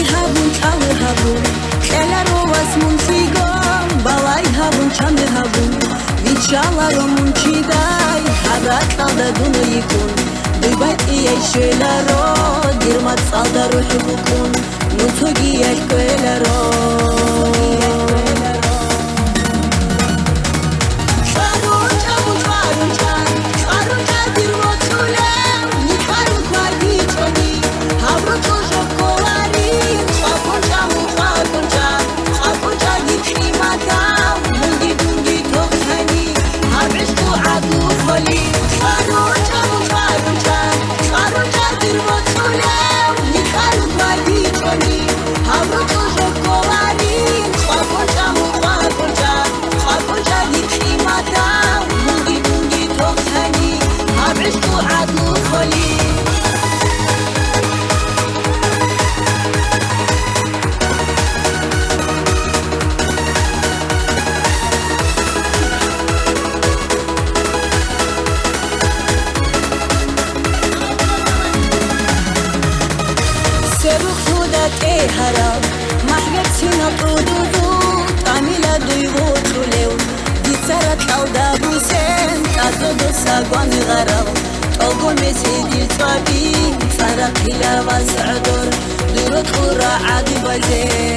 habun çalı habun Keler ovas mun sigom Balay habun çamı habun Viçalar o mun çiday Harat kalda dunu yikun Duybay iye şöylero Dirmat salda ruhu bukun Nutu giyek köylero هرم محبت سینا قدودو تامیلا دویگو چولیو دی سرت کالدا بوسن تازو دو ساگوان غرام تاگو میسی دیل توابی سرت هلا واسعدور دورت خورا عادی بازه